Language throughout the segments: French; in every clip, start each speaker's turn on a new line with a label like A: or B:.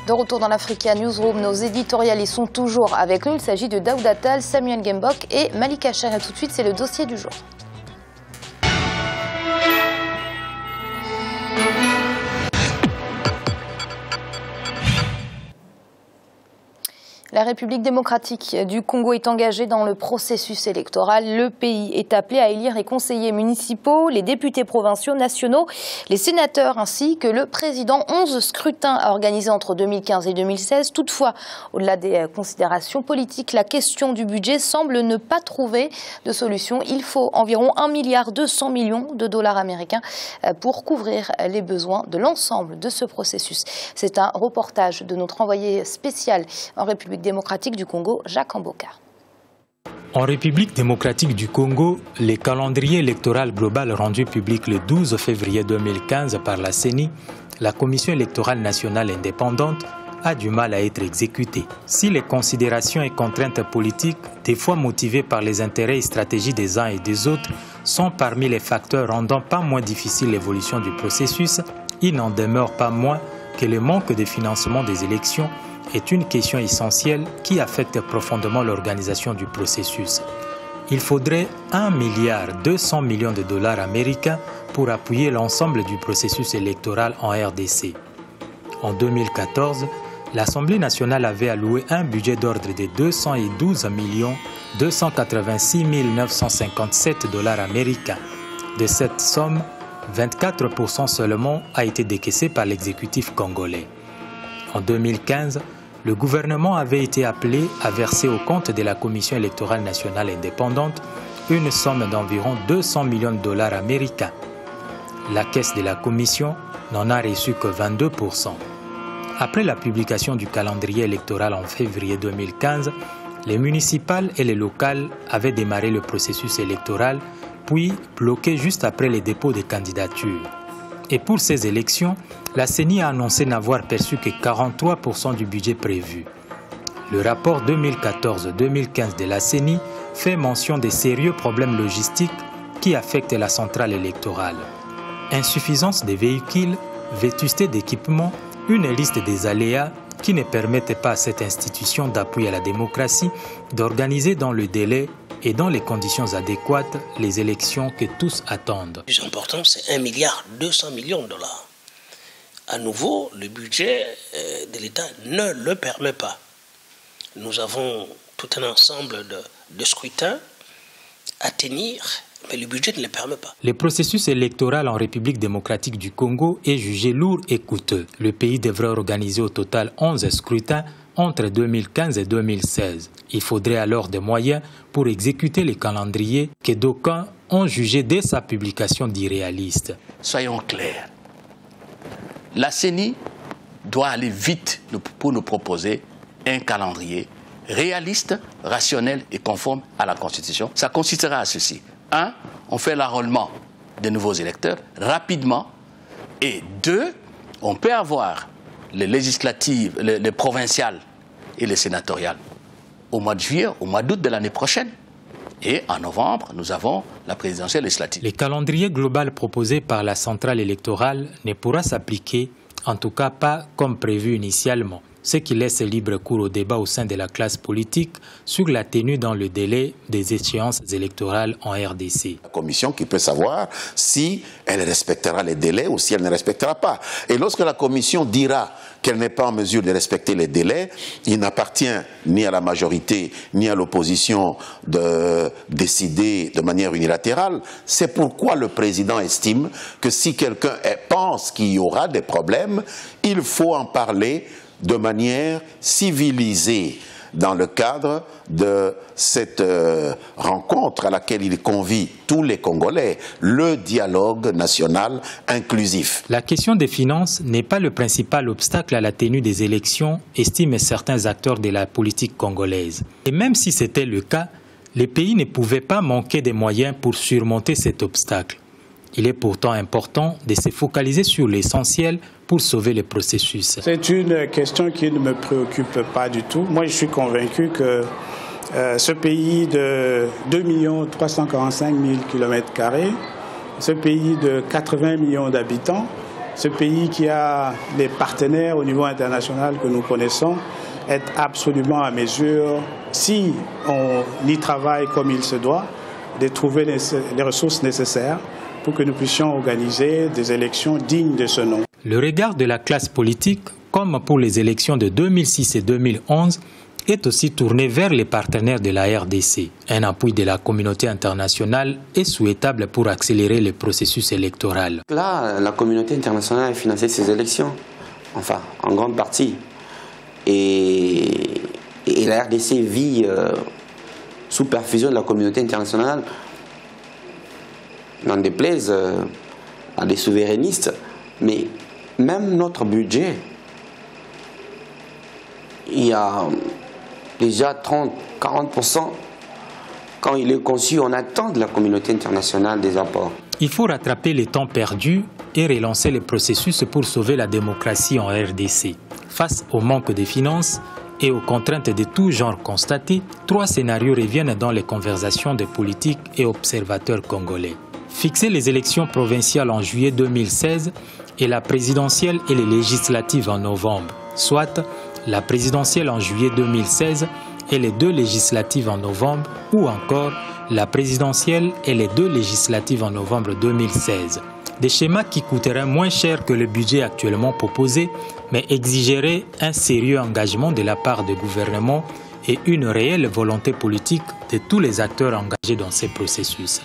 A: De retour dans l'Africa Newsroom, nos éditorialistes sont toujours avec nous. Il s'agit de Daouda Tal, Samuel Gembok et Malika Cher. Et tout de suite, c'est le dossier du jour. La République démocratique du Congo est engagée dans le processus électoral. Le pays est appelé à élire les conseillers municipaux, les députés provinciaux, nationaux, les sénateurs ainsi que le président. 11 scrutins organisés entre 2015 et 2016. Toutefois, au-delà des considérations politiques, la question du budget semble ne pas trouver de solution. Il faut environ 1,2 milliard de dollars américains pour couvrir les besoins de l'ensemble de ce processus. C'est un reportage de notre envoyé spécial en République démocratique du Congo, Jacques Amboka.
B: En République démocratique du Congo, le calendrier électoral global rendu public le 12 février 2015 par la CENI, la Commission électorale nationale indépendante, a du mal à être exécuté. Si les considérations et contraintes politiques, des fois motivées par les intérêts et stratégies des uns et des autres, sont parmi les facteurs rendant pas moins difficile l'évolution du processus, il n'en demeure pas moins que le manque de financement des élections est une question essentielle qui affecte profondément l'organisation du processus. Il faudrait 1,2 milliard de dollars américains pour appuyer l'ensemble du processus électoral en RDC. En 2014, l'Assemblée nationale avait alloué un budget d'ordre de 212 286 957 dollars américains. De cette somme, 24% seulement a été décaissé par l'exécutif congolais. En 2015, le gouvernement avait été appelé à verser au compte de la Commission électorale nationale indépendante une somme d'environ 200 millions de dollars américains. La caisse de la Commission n'en a reçu que 22%. Après la publication du calendrier électoral en février 2015, les municipales et les locales avaient démarré le processus électoral, puis bloqué juste après les dépôts de candidatures. Et pour ces élections, la CENI a annoncé n'avoir perçu que 43% du budget prévu. Le rapport 2014-2015 de la CENI fait mention des sérieux problèmes logistiques qui affectent la centrale électorale. Insuffisance des véhicules, vétusté d'équipements, une liste des aléas qui ne permettent pas à cette institution d'appui à la démocratie d'organiser dans le délai et dans les conditions adéquates les élections que tous attendent.
C: Le plus important, c'est 1,2 milliard de dollars. À nouveau, le budget de l'État ne le permet pas. Nous avons tout un ensemble de scrutins à tenir, mais le budget ne le permet pas.
B: Le processus électoral en République démocratique du Congo est jugé lourd et coûteux. Le pays devrait organiser au total 11 scrutins entre 2015 et 2016. Il faudrait alors des moyens pour exécuter les calendriers que d'aucuns ont jugé dès sa publication d'irréaliste.
D: Soyons clairs. La CENI doit aller vite pour nous proposer un calendrier réaliste, rationnel et conforme à la Constitution. Ça consistera à ceci. 1. On fait l'enrôlement des nouveaux électeurs rapidement. Et 2. On peut avoir les législatives, les provinciales et les sénatoriales au mois de juillet, au mois d'août de l'année prochaine. Et en novembre, nous avons la présidentielle législative.
B: Le calendrier global proposé par la centrale électorale ne pourra s'appliquer, en tout cas pas comme prévu initialement, ce qui laisse libre cours au débat au sein de la classe politique sur la tenue dans le délai des échéances électorales en RDC.
E: La commission qui peut savoir si elle respectera les délais ou si elle ne respectera pas. Et lorsque la commission dira qu'elle n'est pas en mesure de respecter les délais, il n'appartient ni à la majorité ni à l'opposition de décider de manière unilatérale. C'est pourquoi le président estime que si quelqu'un pense qu'il y aura des problèmes, il faut en parler de manière civilisée dans le cadre de cette rencontre à laquelle il convie tous les Congolais, le dialogue national inclusif.
B: La question des finances n'est pas le principal obstacle à la tenue des élections, estiment certains acteurs de la politique congolaise. Et même si c'était le cas, les pays ne pouvaient pas manquer des moyens pour surmonter cet obstacle. Il est pourtant important de se focaliser sur l'essentiel pour sauver le processus.
F: C'est une question qui ne me préoccupe pas du tout. Moi, je suis convaincu que ce pays de 2 345 000 km², ce pays de 80 millions d'habitants, ce pays qui a des partenaires au niveau international que nous connaissons est absolument à mesure, si on y travaille comme il se doit, de trouver les ressources nécessaires pour que nous puissions organiser des élections dignes de ce nom.
B: Le regard de la classe politique, comme pour les élections de 2006 et 2011, est aussi tourné vers les partenaires de la RDC. Un appui de la communauté internationale est souhaitable pour accélérer le processus électoral.
G: Là, la communauté internationale a financé ces élections, enfin, en grande partie. Et la RDC vit sous perfusion de la communauté internationale, n'en déplaise à des souverainistes, mais même notre budget, il y a déjà 30-40%. Quand il est conçu, on attend de la communauté internationale des apports.
B: Il faut rattraper les temps perdus et relancer le processus pour sauver la démocratie en RDC. Face au manque de finances et aux contraintes de tout genre constatées, 3 scénarios reviennent dans les conversations des politiques et observateurs congolais. Fixer les élections provinciales en juillet 2016 et la présidentielle et les législatives en novembre, soit la présidentielle en juillet 2016 et les 2 législatives en novembre, ou encore la présidentielle et les 2 législatives en novembre 2016. Des schémas qui coûteraient moins cher que le budget actuellement proposé, mais exigeraient un sérieux engagement de la part du gouvernement et une réelle volonté politique de tous les acteurs engagés dans ces processus.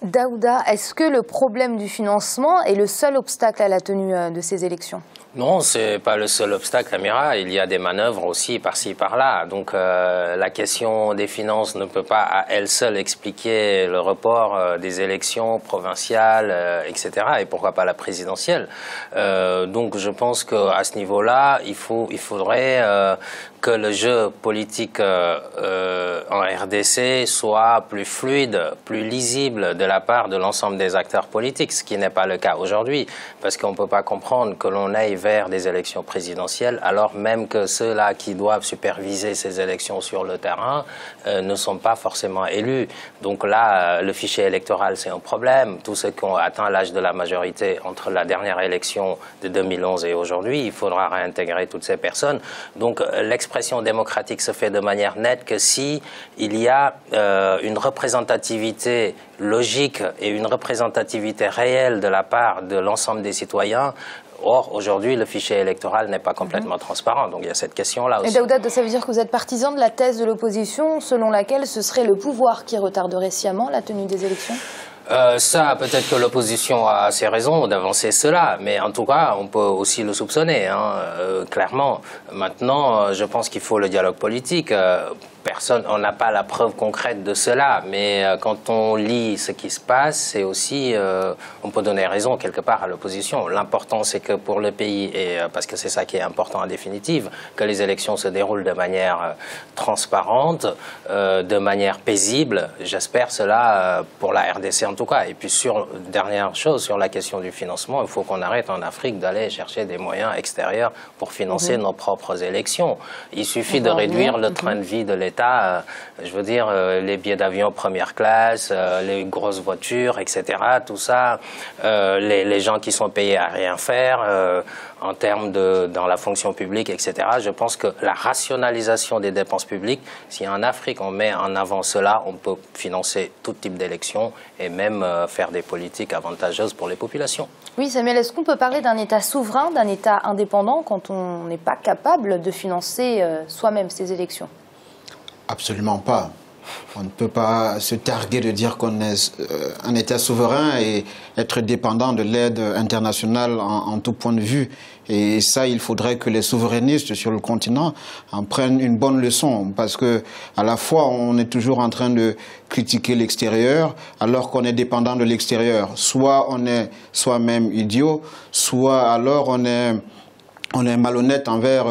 A: Daouda, est-ce que le problème du financement est le seul obstacle à la tenue de ces élections ?
H: Non, c'est pas le seul obstacle, Amira. Il y a des manœuvres aussi par-ci, par-là. Donc la question des finances ne peut pas à elle seule expliquer le report des élections provinciales, etc. Et pourquoi pas la présidentielle. Donc je pense qu'à ce niveau-là, il faudrait que le jeu politique en RDC soit plus fluide, plus lisible de la part de l'ensemble des acteurs politiques, ce qui n'est pas le cas aujourd'hui, parce qu'on ne peut pas comprendre que l'on aille vers des élections présidentielles, alors même que ceux-là qui doivent superviser ces élections sur le terrain ne sont pas forcément élus. Donc là, le fichier électoral, c'est un problème. Tous ceux qui ont atteint l'âge de la majorité entre la dernière élection de 2011 et aujourd'hui, il faudra réintégrer toutes ces personnes. Donc l'expression démocratique se fait de manière nette que si il y a une représentativité logique et une représentativité réelle de la part de l'ensemble des citoyens. Or, aujourd'hui, le fichier électoral n'est pas complètement transparent. Donc, il y a cette question-là aussi.
A: Et Daouda, ça veut dire que vous êtes partisan de la thèse de l'opposition selon laquelle ce serait le pouvoir qui retarderait sciemment la tenue des élections ?
H: Ça, peut-être que l'opposition a ses raisons d'avancer cela, mais en tout cas, on peut aussi le soupçonner, clairement. Maintenant, je pense qu'il faut le dialogue politique. On n'a pas la preuve concrète de cela, mais quand on lit ce qui se passe, c'est aussi, on peut donner raison quelque part à l'opposition. L'important, c'est que pour le pays, et parce que c'est ça qui est important en définitive, que les élections se déroulent de manière transparente, de manière paisible. J'espère cela pour la RDC en tout cas. Et puis dernière chose, sur la question du financement, il faut qu'on arrête en Afrique d'aller chercher des moyens extérieurs pour financer nos propres élections. Il suffit de réduire le train de vie de l'État. Je veux dire, les billets d'avion première classe, les grosses voitures, etc. Tout ça, les gens qui sont payés à rien faire, en termes dans la fonction publique, etc. Je pense que la rationalisation des dépenses publiques, si en Afrique on met en avant cela, on peut financer tout type d'élections et même faire des politiques avantageuses pour les populations.
A: Oui, Samuel, est-ce qu'on peut parler d'un État souverain, d'un État indépendant quand on n'est pas capable de financer soi-même ces élections ?
I: Absolument pas. On ne peut pas se targuer de dire qu'on est un État souverain et être dépendant de l'aide internationale en tout point de vue. Et ça, il faudrait que les souverainistes sur le continent en prennent une bonne leçon, parce que à la fois, on est toujours en train de critiquer l'extérieur, alors qu'on est dépendant de l'extérieur. Soit on est soi-même idiot, soit alors on est malhonnête envers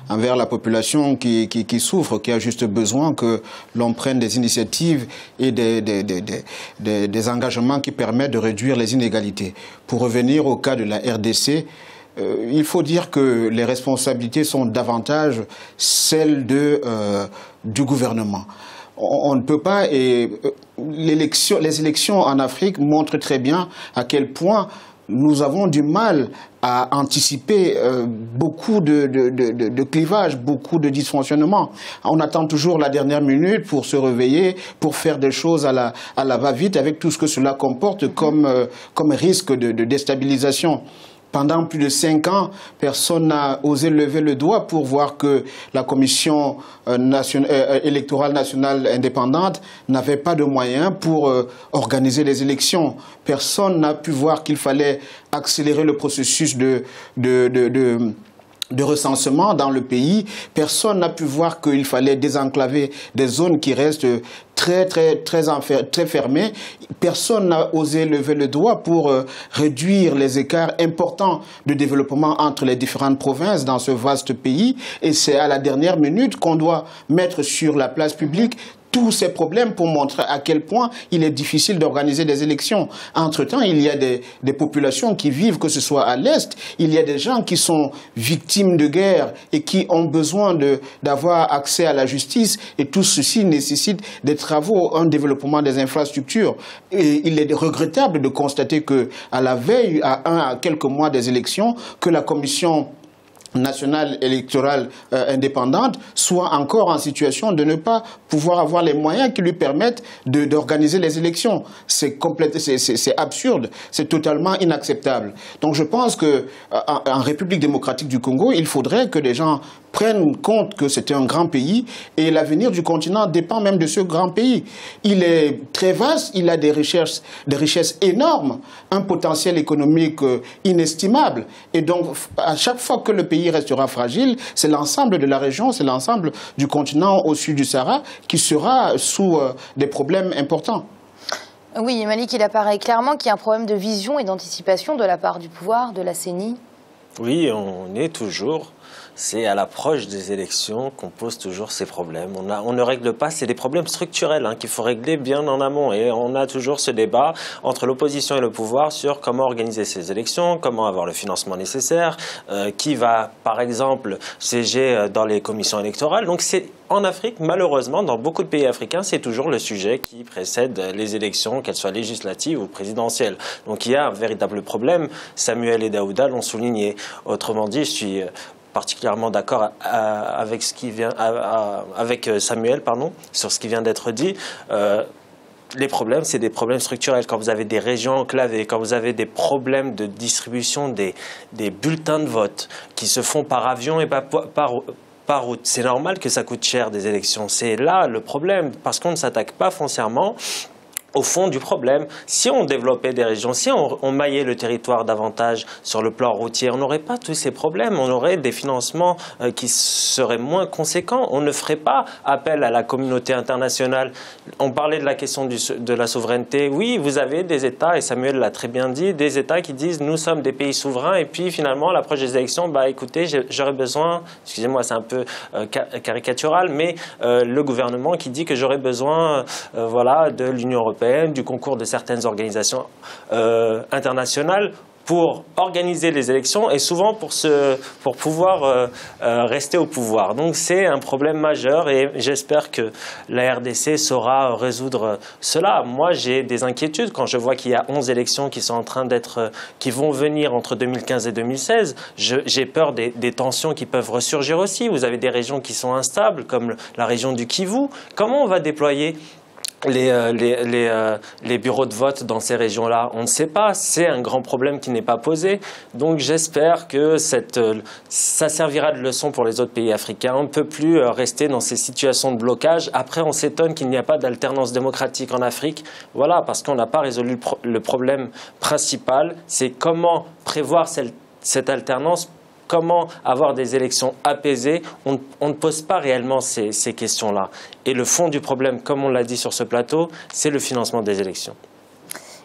I: la population qui souffre, qui a juste besoin que l'on prenne des initiatives et des engagements qui permettent de réduire les inégalités. Pour revenir au cas de la RDC, il faut dire que les responsabilités sont davantage celles du gouvernement. on ne peut pas, et les élections en Afrique montrent très bien à quel point nous avons du mal à anticiper beaucoup de clivages, beaucoup de dysfonctionnements. On attend toujours la dernière minute pour se réveiller, pour faire des choses à la va-vite, avec tout ce que cela comporte comme risque de déstabilisation. Pendant plus de 5 ans, personne n'a osé lever le doigt pour voir que la Commission électorale nationale indépendante n'avait pas de moyens pour organiser les élections. Personne n'a pu voir qu'il fallait accélérer le processus de recensement dans le pays. Personne n'a pu voir qu'il fallait désenclaver des zones qui restent très fermées. Personne n'a osé lever le doigt pour réduire les écarts importants de développement entre les différentes provinces dans ce vaste pays. Et c'est à la dernière minute qu'on doit mettre sur la place publique tous ces problèmes pour montrer à quel point il est difficile d'organiser des élections. Entre-temps, il y a des populations qui vivent, que ce soit à l'Est, il y a des gens qui sont victimes de guerre et qui ont besoin d'avoir accès à la justice, et tout ceci nécessite des travaux, un développement des infrastructures. Et il est regrettable de constater que, à la veille, à quelques mois des élections, que la Commission nationale électorale indépendante soit encore en situation de ne pas pouvoir avoir les moyens qui lui permettent d'organiser les élections. C'est absurde, c'est totalement inacceptable. Donc je pense qu'en République démocratique du Congo, il faudrait que les gens prennent compte que c'est un grand pays et l'avenir du continent dépend même de ce grand pays. Il est très vaste, il a des richesses énormes, un potentiel économique inestimable. Et donc, à chaque fois que le pays restera fragile, c'est l'ensemble de la région, c'est l'ensemble du continent au sud du Sahara qui sera sous des problèmes importants.
A: Oui, Malik, il apparaît clairement qu'il y a un problème de vision et d'anticipation de la part du pouvoir, de la CENI.
J: Oui, on est toujours... C'est à l'approche des élections qu'on pose toujours ces problèmes. On ne règle pas, c'est des problèmes structurels qu'il faut régler bien en amont. Et on a toujours ce débat entre l'opposition et le pouvoir sur comment organiser ces élections, comment avoir le financement nécessaire, qui va, par exemple, siéger dans les commissions électorales. Donc c'est en Afrique, malheureusement, dans beaucoup de pays africains, c'est toujours le sujet qui précède les élections, qu'elles soient législatives ou présidentielles. Donc il y a un véritable problème. Samuel et Daouda l'ont souligné. Autrement dit, je suis particulièrement d'accord avec Samuel, sur ce qui vient d'être dit. Les problèmes, c'est des problèmes structurels. Quand vous avez des régions enclavées, quand vous avez des problèmes de distribution des bulletins de vote qui se font par avion et pas par route, c'est normal que ça coûte cher des élections. C'est là le problème, parce qu'on ne s'attaque pas foncièrement au fond du problème. Si on développait des régions, si on maillait le territoire davantage sur le plan routier, on n'aurait pas tous ces problèmes, on aurait des financements qui seraient moins conséquents, on ne ferait pas appel à la communauté internationale. On parlait de la question de la souveraineté. Oui, vous avez des États, et Samuel l'a très bien dit, des États qui disent nous sommes des pays souverains, et puis finalement à l'approche des élections, écoutez, j'aurais besoin, excusez-moi c'est un peu caricatural, mais le gouvernement qui dit que j'aurais besoin de l'Union européenne, du concours de certaines organisations internationales pour organiser les élections et souvent pour pouvoir rester au pouvoir. Donc c'est un problème majeur et j'espère que la RDC saura résoudre cela. Moi j'ai des inquiétudes quand je vois qu'il y a 11 élections qui sont en train qui vont venir entre 2015 et 2016. J'ai peur des tensions qui peuvent ressurgir aussi. Vous avez des régions qui sont instables comme la région du Kivu. Comment on va déployer les bureaux de vote dans ces régions-là? On ne sait pas, c'est un grand problème qui n'est pas posé. Donc j'espère que ça servira de leçon pour les autres pays africains. On ne peut plus rester dans ces situations de blocage. Après, on s'étonne qu'il n'y a pas d'alternance démocratique en Afrique. Voilà, parce qu'on n'a pas résolu le problème principal. C'est comment prévoir cette alternance. Comment avoir des élections apaisées? On ne pose pas réellement ces questions-là. Et le fond du problème, comme on l'a dit sur ce plateau, c'est le financement des élections.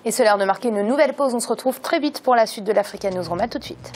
A: Et c'est l'heure de marquer une nouvelle pause. On se retrouve très vite pour la suite de l'Africa Newsroom. À tout de suite.